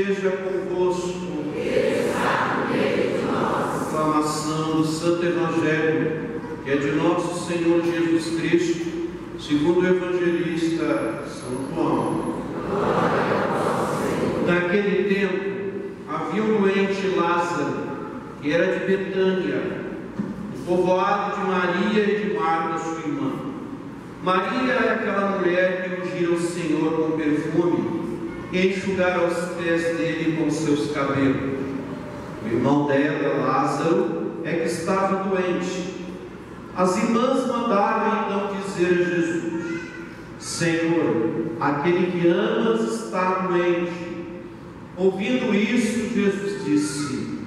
esteja convosco. Proclamação do Santo Evangelho, que é de nosso Senhor Jesus Cristo, segundo o evangelista São João. Naquele tempo, havia um doente, Lázaro, que era de Betânia, no povoado de Maria e de Marta, sua irmã. Maria era aquela mulher que ungira o Senhor com perfume e enxugara os pés dele com seus cabelos. O irmão dela, Lázaro, é que estava doente. As irmãs mandaram então dizer a Jesus: Senhor, aquele que amas está doente. Ouvindo isso, Jesus disse: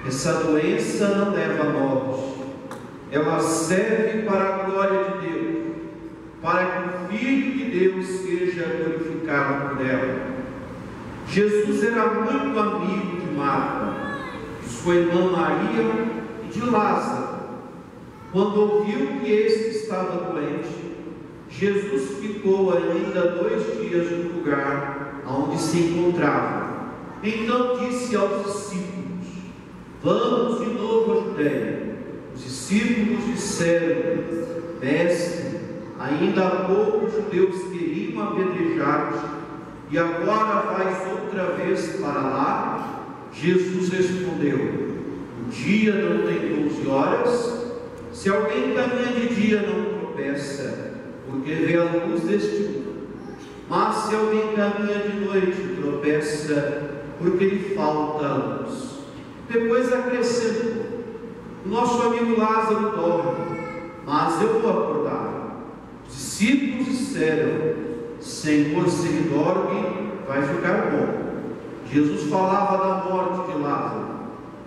essa doença não leva à morte, ela serve para a glória de Deus, para que o Filho de Deus seja glorificado por ela. Jesus era muito amigo de Marta, de sua irmã Maria e de Lázaro. Quando ouviu que este estava doente, Jesus ficou ainda 2 dias no lugar onde se encontrava. Então disse aos discípulos: vamos de novo à Judeia. Os discípulos disseram: Mestre, ainda há pouco os judeus queriam apedrejar-te, e agora vais outra vez para lá? Jesus respondeu: o dia não tem 12 horas? Se alguém caminha de dia não tropeça, porque vê a luz deste mundo. Mas se alguém caminha de noite, tropeça, porque lhe falta a luz. Depois acrescentou: nosso amigo Lázaro dorme, mas eu vou acordar. Os discípulos disseram: Senhor, se ele dorme, vai ficar bom. Jesus falava da morte de Lázaro,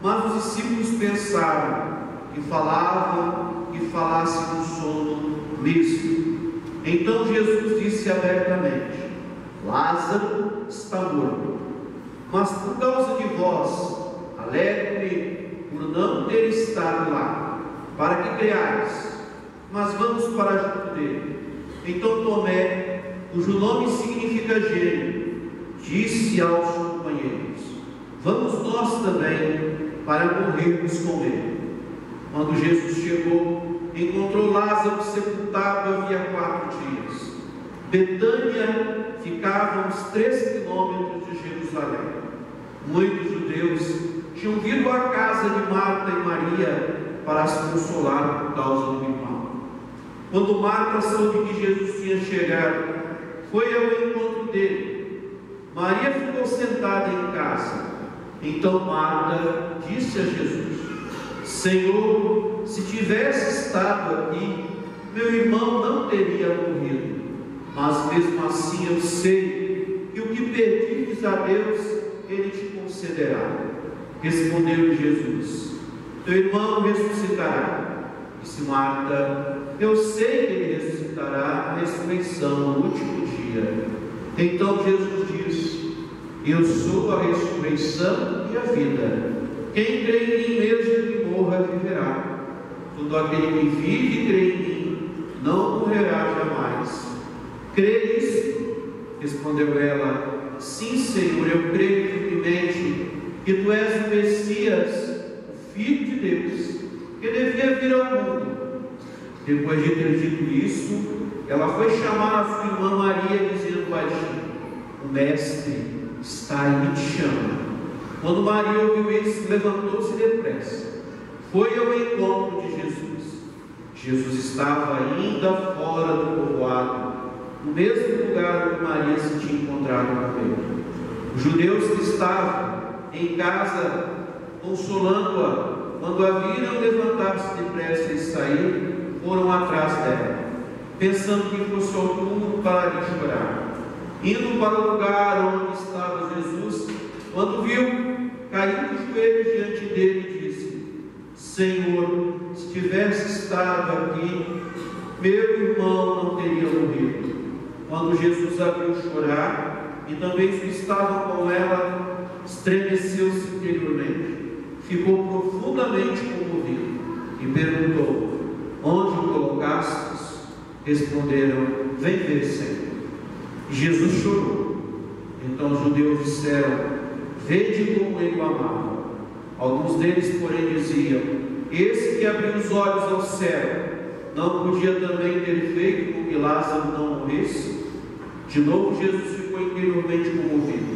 mas os discípulos pensaram que falasse do sono mesmo. Então Jesus disse abertamente: Lázaro está morto, mas por causa de vós, alegre-me por não ter estado lá, para que creais. Mas vamos para junto dele. Então Tomé, cujo nome significa gêmeo, disse aos companheiros: vamos nós também, para morrermos com ele. Quando Jesus chegou, encontrou Lázaro sepultado havia 4 dias. Betânia ficava a uns 3 quilômetros de Jerusalém. Muitos judeus tinham vindo à casa de Marta e Maria para se consolar por causa do irmão. Quando Marta soube que Jesus tinha chegado, foi ao encontro dele. Maria ficou sentada em casa. Então Marta disse a Jesus: Senhor, se tivesse estado aqui, meu irmão não teria morrido. Mas mesmo assim eu sei que o que pedires a Deus, Ele te concederá. Respondeu-lhe Jesus: teu irmão ressuscitará. Disse Marta: eu sei que ele ressuscitará na ressurreição no último dia. Então Jesus disse: eu sou a ressurreição e a vida. Quem crê em mim, mesmo que morra, viverá. Todo aquele que vive e crê em mim não morrerá jamais. Crê nisso? Respondeu ela: sim, Senhor, eu creio firmemente que tu és o Messias, o Filho de Deus, que devia vir ao mundo. Depois de ter dito isso, ela foi chamar a sua irmã Maria, dizendo baixinho: o Mestre está aí e te chama. Quando Maria ouviu isso, levantou-se depressa, foi ao encontro de Jesus. Jesus estava ainda fora do povoado, no mesmo lugar onde Maria se tinha encontrado com ele. Os judeus que estavam em casa consolando-a, quando a viram levantar-se depressa e sair, foram atrás dela, pensando que fosse ao túmulo para lhe chorar. Indo para o lugar onde estava Jesus, quando viu, caiu de joelhos diante dele e disse: Senhor, se tivesse estado aqui, meu irmão não teria morrido. Quando Jesus a viu chorar, e também os que estavam com ela, estremeceu-se interiormente, ficou profundamente comovido e perguntou: onde o colocastes? Responderam: vem ver, Senhor. E Jesus chorou. Então os judeus disseram: vede como ele o amava. Alguns deles, porém, diziam: esse que abriu os olhos ao céu, não podia também ter feito com que Lázaro não morresse? De novo Jesus ficou interiormente comovido.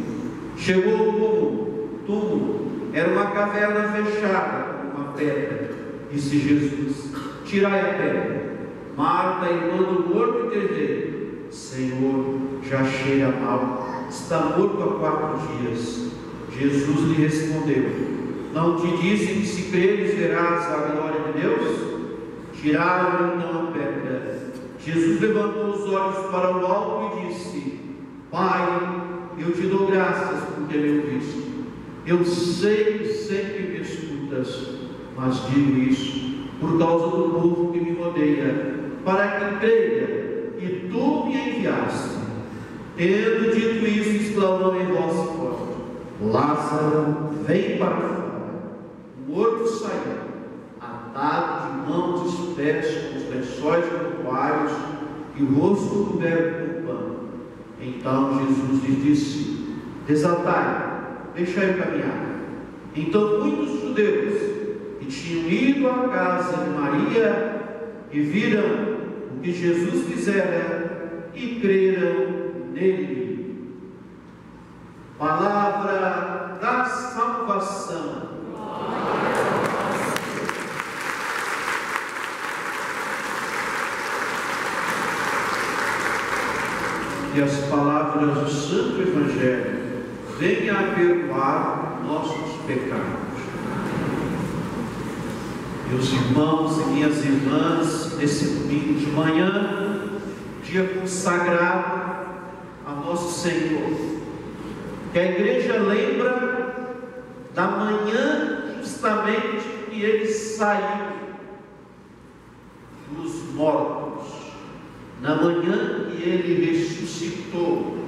Chegou ao túmulo, era uma caverna fechada com uma pedra. Disse Jesus: tirai a pedra. Marta, irmã do morto, interveio: Senhor, já cheira mal, está morto há 4 dias. Jesus lhe respondeu: não te disse que se creres verás a glória de Deus? Tiraram então a pedra. Jesus levantou os olhos para o alto e disse: Pai, eu te dou graças porque me ouviste. Eu sei que sempre me escutas, mas digo isso por causa do povo que me rodeia, para que creia que tu me enviaste. Tendo dito isso, exclamou em voz forte: Lázaro, vem para fora. O morto saiu, atado de mãos e pés com os lençóis mortuários e o rosto coberto com pano. Então Jesus lhe disse: desatai, deixai-o caminhar. Então muitos judeus que tinham ido à casa de Maria e viram o que Jesus fizera e creram nele. Palavra da salvação. Que as palavras do Santo Evangelho venham a perdoar nossos pecados. Meus irmãos e minhas irmãs, nesse domingo de manhã, dia consagrado a nosso Senhor, que a igreja lembra da manhã justamente que ele saiu dos mortos, na manhã que ele ressuscitou,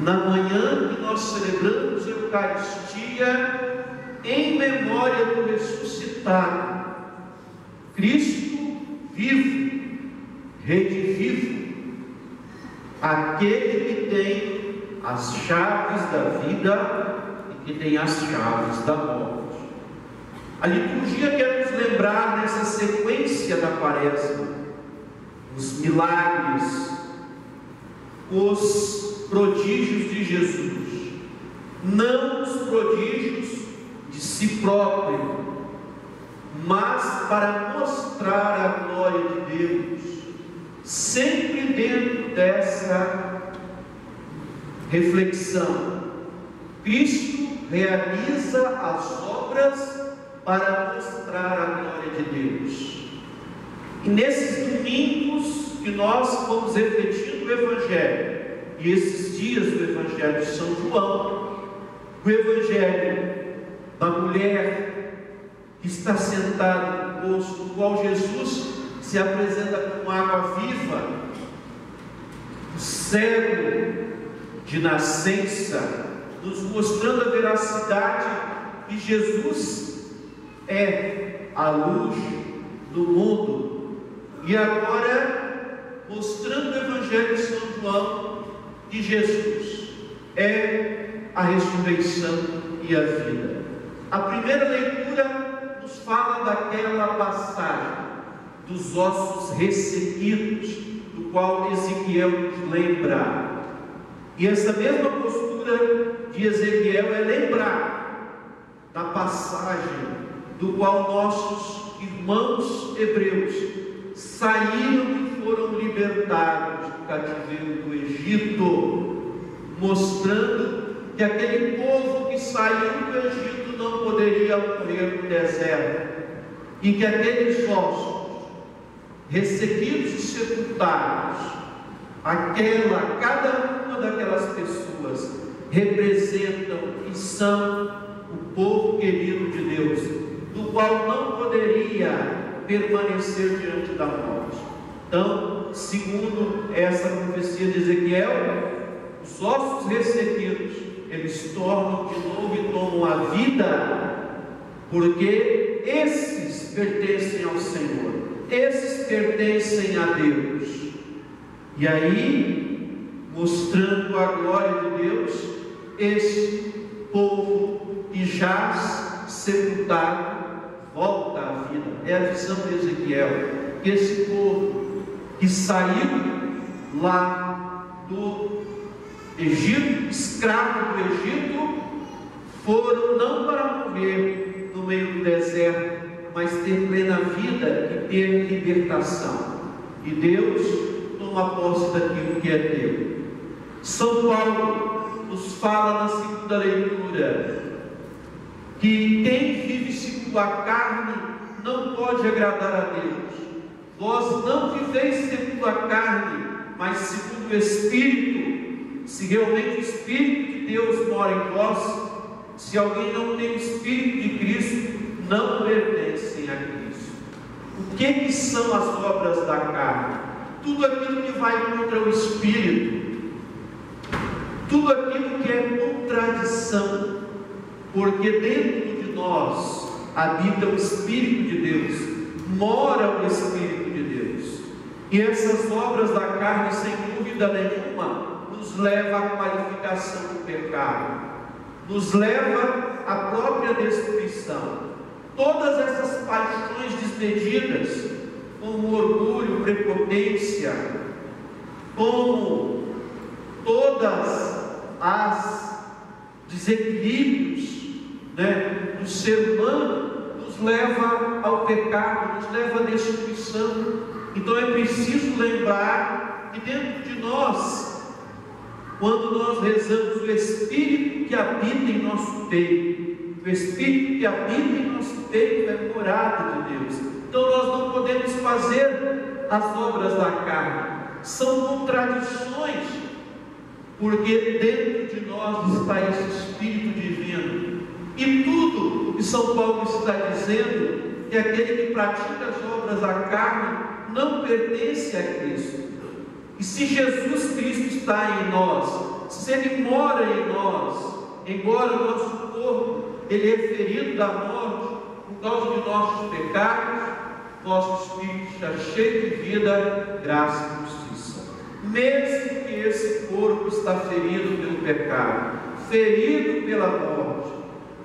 na manhã que nós celebramos a Eucaristia em memória do ressuscitado, Cristo vivo, redivivo, aquele que tem as chaves da vida e que tem as chaves da morte. A liturgia quer nos lembrar nessa sequência da Quaresma os milagres, os prodígios de Jesus, não os prodígios de si próprio, mas para mostrar a glória de Deus, sempre dentro dessa reflexão. Cristo realiza as obras para mostrar a glória de Deus. E nesses domingos que nós vamos refletindo o Evangelho, e esses dias do Evangelho de São João, o Evangelho da mulher que está sentada no poço, no qual Jesus se apresenta como água viva, o cego de nascença, nos mostrando a veracidade que Jesus é a luz do mundo. E agora, mostrando o Evangelho de São João, que Jesus é a ressurreição e a vida. A primeira leitura nos fala daquela passagem dos ossos ressequidos, do qual Ezequiel nos lembra. E essa mesma postura de Ezequiel é lembrar da passagem do qual nossos irmãos hebreus saíram e foram libertados do cativeiro do Egito, mostrando que aquele povo que saiu do Egito não poderia morrer no deserto, e que aqueles ossos ressequidos e sepultados, cada uma daquelas pessoas representam e são o povo querido de Deus, do qual não poderia permanecer diante da morte. Então, segundo essa profecia de Ezequiel, os ossos ressequidos, eles tornam de novo e tomam a vida, porque esses pertencem ao Senhor, esses pertencem a Deus. E aí, mostrando a glória de Deus, esse povo que jaz sepultado volta à vida. É a visão de Ezequiel, que esse povo que saiu lá do Egito, escravo do Egito, foram não para morrer no meio do deserto, mas ter plena vida e ter libertação. E Deus toma posse daquilo que é teu. São Paulo nos fala na segunda leitura que quem vive segundo a carne não pode agradar a Deus. Vós não viveis segundo a carne, mas segundo o Espírito. Se realmente o Espírito de Deus mora em vós, se alguém não tem o Espírito de Cristo, não pertencem a Cristo. O que são as obras da carne? Tudo aquilo que vai contra o Espírito, tudo aquilo que é contradição, porque dentro de nós habita o Espírito de Deus, mora o Espírito de Deus, e essas obras da carne, sem dúvida nenhuma, nos leva à qualificação do pecado, nos leva à própria destruição. Todas essas paixões desmedidas, como orgulho, prepotência, como todas as desequilíbrios, do ser humano, nos leva ao pecado, nos leva à destruição. Então é preciso lembrar que dentro de nós, quando nós rezamos o Espírito que habita em nosso peito, o Espírito que habita em nosso peito é morada de Deus. Então nós não podemos fazer as obras da carne, são contradições, porque dentro de nós está esse Espírito divino. E tudo o que São Paulo está dizendo, que aquele que pratica as obras da carne não pertence a Cristo. E se Jesus Cristo está em nós, se Ele mora em nós, embora o nosso corpo ele é ferido da morte por causa de nossos pecados, nosso Espírito está cheio de vida, graça e justiça. Mesmo que esse corpo está ferido pelo pecado, ferido pela morte,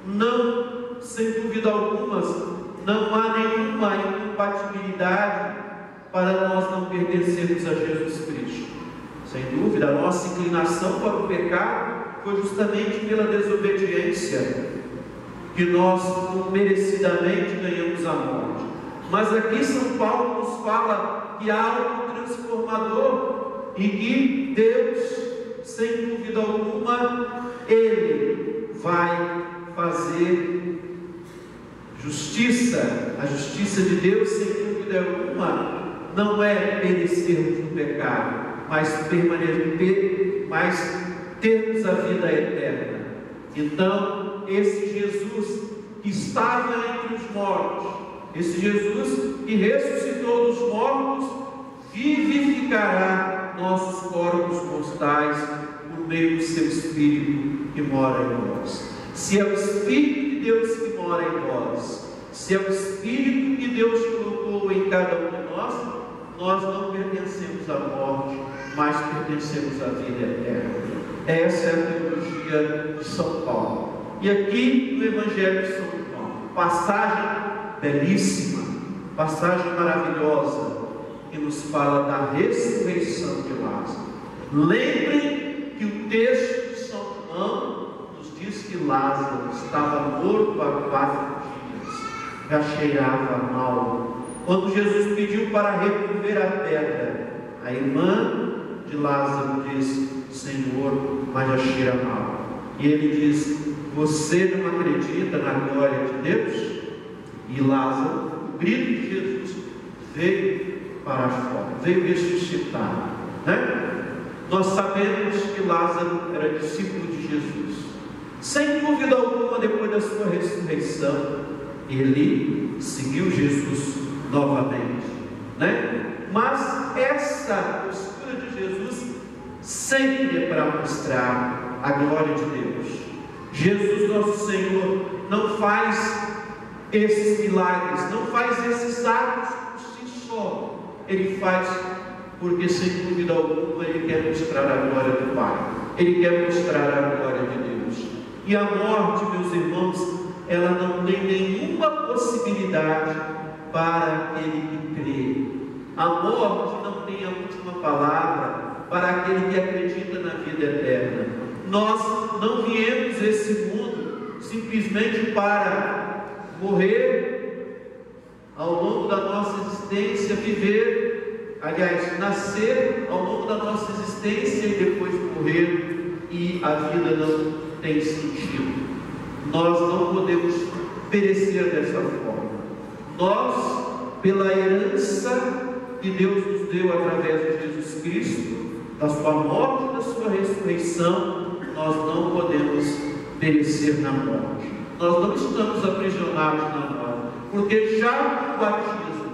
não, sem dúvida alguma, não há nenhuma incompatibilidade para nós não pertencermos a Jesus Cristo. Sem dúvida, a nossa inclinação para o pecado foi justamente pela desobediência que nós merecidamente ganhamos a morte. Mas aqui São Paulo nos fala que há algo transformador e que Deus, sem dúvida alguma, Ele vai fazer justiça. A justiça de Deus, sem dúvida alguma, não é perecermos no pecado, mas permanecer, mas termos a vida eterna. Então, esse Jesus que estava entre os mortos, esse Jesus que ressuscitou dos mortos, vivificará nossos corpos mortais por meio do seu Espírito que mora em nós. Se é o Espírito de Deus que mora em nós, se é o Espírito que Deus colocou em cada um de nós, nós não pertencemos à morte, mas pertencemos à vida eterna. Essa é a teologia de São Paulo. E aqui no Evangelho de São João, passagem belíssima, passagem maravilhosa, que nos fala da ressurreição de Lázaro. Lembrem que o texto de São João nos diz que Lázaro estava morto há 4 dias, já cheirava mal. Quando Jesus pediu para remover a pedra, a irmã de Lázaro disse: Senhor, mas já cheira mal. E ele diz: você não acredita na glória de Deus? E Lázaro, o grito de Jesus, veio para fora, veio ressuscitar, Nós sabemos que Lázaro era discípulo de Jesus. Sem dúvida alguma, depois da sua ressurreição, ele seguiu Jesus novamente, Mas essa postura de Jesus sempre é para mostrar a glória de Deus. Jesus, nosso Senhor, não faz esses milagres, não faz esses atos por si só. Ele faz porque, sem dúvida alguma, Ele quer mostrar a glória do Pai. Ele quer mostrar a glória de Deus. E a morte, meus irmãos, ela não tem nenhuma possibilidade para aquele que crê. A morte não tem a última palavra para aquele que acredita na vida eterna. Nós não viemos a esse mundo simplesmente para morrer ao longo da nossa existência, viver, aliás, nascer ao longo da nossa existência e depois morrer, e a vida não tem sentido. Nós não podemos perecer dessa forma. Nós, pela herança que Deus nos deu através de Jesus Cristo, da sua morte e da sua ressurreição, nós não podemos perecer na morte. Nós não estamos aprisionados na morte, porque já com o batismo,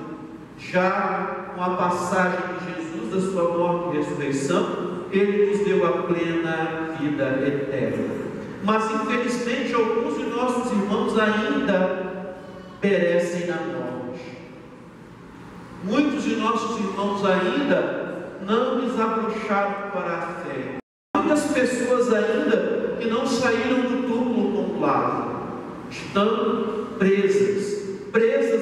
já com a passagem de Jesus da sua morte e ressurreição, Ele nos deu a plena vida eterna. Mas infelizmente alguns de nossos irmãos ainda perecem na morte. Muitos de nossos irmãos ainda não desabrocharam para a fé. Muitas pessoas ainda que não saíram do túmulo com Lázaro estão presas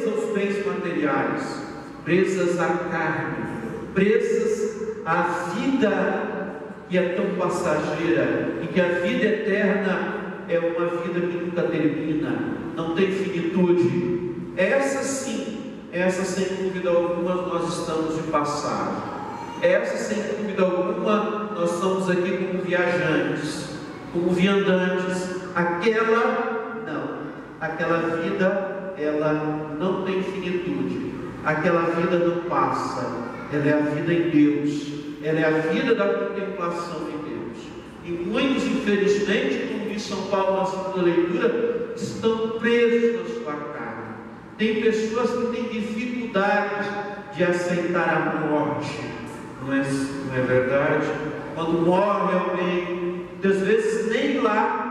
aos bens materiais, presas à carne, presas à vida que é tão passageira, e que a vida eterna é uma vida que nunca termina, não tem finitude. Essa sim, essa sem dúvida alguma nós estamos de passagem. Essa sem dúvida alguma nós estamos aqui como viajantes, como viandantes. Aquela vida, ela não tem finitude. Aquela vida não passa. Ela é a vida em Deus. Ela é a vida da contemplação de Deus. E muitos, infelizmente, como diz São Paulo na segunda leitura, estão presos na sua carne. Tem pessoas que têm dificuldade de aceitar a morte. Não é verdade? Quando morre alguém, muitas vezes nem lá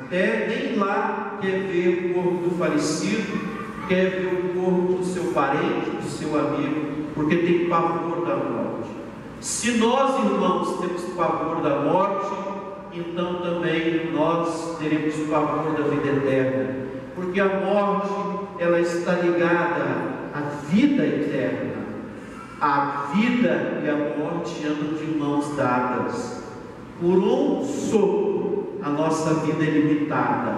quer ver o corpo do falecido, quer ver o corpo do seu parente, do seu amigo, porque tem pavor da morte. Se nós, irmãos, temos pavor da morte, então também nós teremos pavor da vida eterna, porque a morte, ela está ligada à vida eterna. A vida e a morte andam de mãos dadas. Por um sopro, a nossa vida é limitada.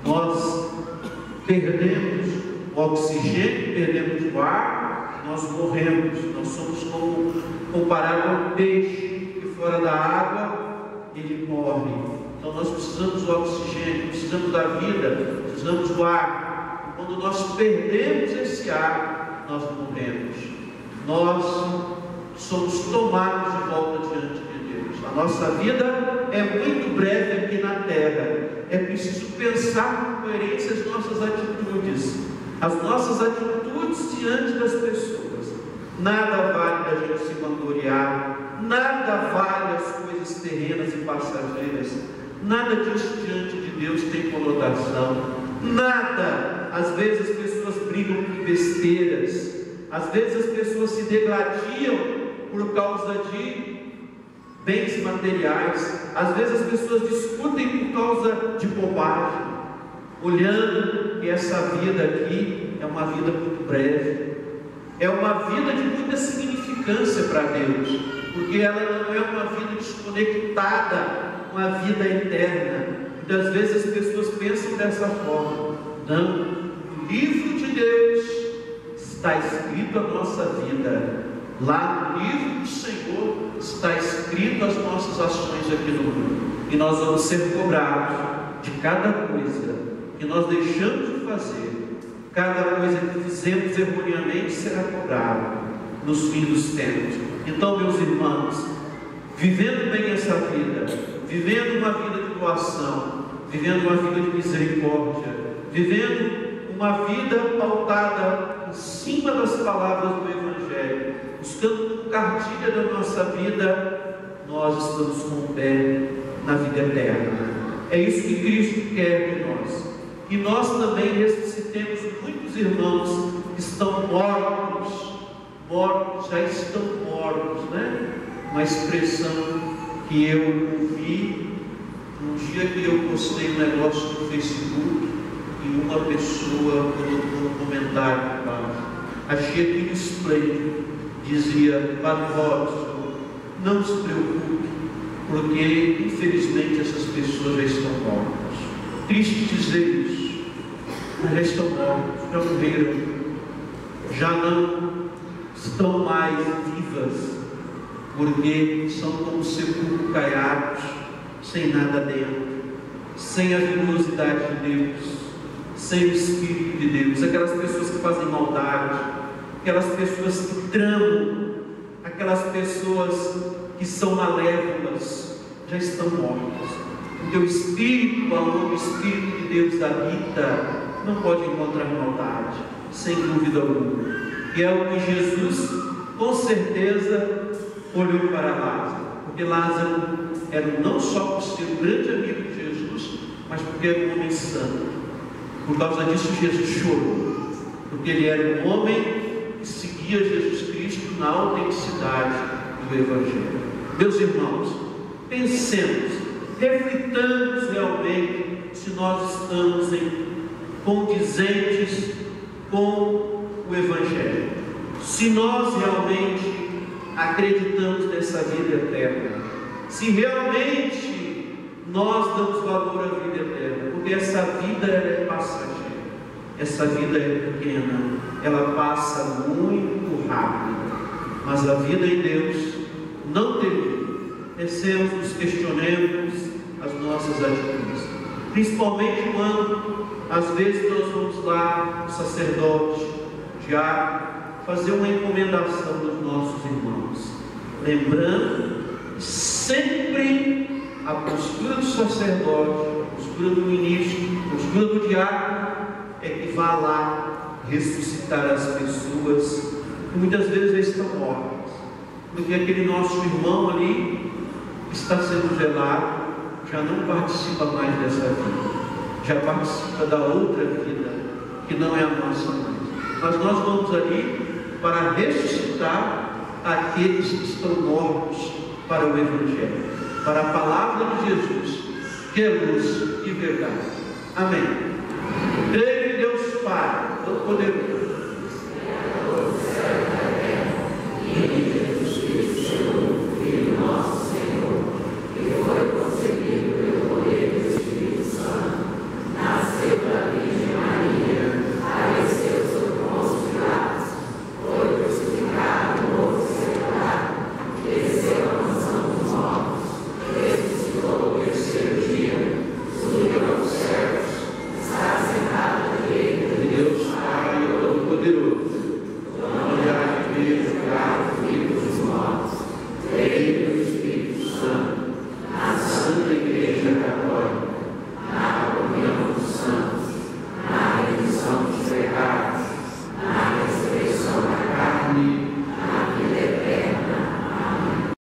Nós perdemos o oxigênio, perdemos o ar, nós morremos. Nós somos comparado a um peixe que fora da água, ele morre. Então nós precisamos do oxigênio, precisamos da vida, precisamos do ar. E quando nós perdemos esse ar, nós morremos. Nós somos tomados de volta diante de Deus. A nossa vida é muito breve aqui na terra. É preciso pensar com coerência as nossas atitudes diante das pessoas. Nada vale da gente se vangloriar, nada vale as coisas terrenas e passageiras, nada disso diante de Deus tem conotação, nada. Às vezes as pessoas brigam por besteiras, às vezes as pessoas se degladiam por causa de bens materiais, às vezes as pessoas discutem por causa de bobagem, olhando que essa vida aqui é uma vida muito breve, é uma vida de muita significância para Deus, porque ela não é uma vida desconectada com a vida eterna. Muitas vezes as pessoas pensam dessa forma. Não, no livro de Deus está escrito a nossa vida. Lá no livro do Senhor está escrito as nossas ações aqui no mundo, e nós vamos ser cobrados de cada coisa que nós deixamos de fazer. Cada coisa que fizemos erroneamente será cobrado nos fins dos tempos. Então, meus irmãos, vivendo bem essa vida, vivendo uma vida de doação, vivendo uma vida de misericórdia, vivendo uma vida pautada em cima das palavras do Evangelho, buscando como cartilha da nossa vida, nós estamos com o pé na vida eterna. É isso que Cristo quer de nós. E nós também ressuscitemos muitos irmãos que estão mortos, já estão mortos, né? Uma expressão que eu ouvi Um dia que eu postei um negócio no Facebook e uma pessoa colocou um comentário embaixo. Achei aquilo esplêndido. Dizia: Padre Robson, não se preocupe, porque infelizmente essas pessoas já estão mortas. Triste dizer isso, mas já estão mortas, já morreram, já não estão mais vivas, porque são como sepulcros caiados, sem nada dentro, sem a vigorosidade de Deus, sem o Espírito de Deus. Aquelas pessoas que fazem maldade, aquelas pessoas que tramam, aquelas pessoas que são malévolas, já estão mortas. Porque o Espírito, onde o Espírito de Deus habita, não pode encontrar maldade, sem dúvida alguma. E é o que Jesus, com certeza, olhou para Lázaro. Porque Lázaro era não só por ser um grande amigo de Jesus, mas porque era um homem santo. Por causa disso Jesus chorou, porque ele era um homem que seguia Jesus Cristo na autenticidade do Evangelho. Meus irmãos, pensemos, reflitamos realmente se nós estamos condizentes com o Evangelho, se nós realmente acreditamos nessa vida eterna, se realmente nós damos valor à vida eterna, porque essa vida é passageira, essa vida é pequena, ela passa muito rápido, mas a vida em Deus não termina. Pensemos, nos questionemos as nossas atitudes, principalmente quando às vezes nós vamos lá, o sacerdote, diácono, fazer uma encomendação dos nossos irmãos, lembrando sempre a postura do sacerdote, a postura do ministro, a postura do diácono é que vá lá ressuscitar as pessoas que muitas vezes já estão mortas, porque aquele nosso irmão ali está sendo velado, já não participa mais dessa vida, já participa da outra vida que não é a nossa mais. Mas nós vamos ali para ressuscitar aqueles que estão mortos para o Evangelho, para a palavra de Jesus, que é luz e verdade. Amém. Creio em Deus Pai Todo-Poderoso,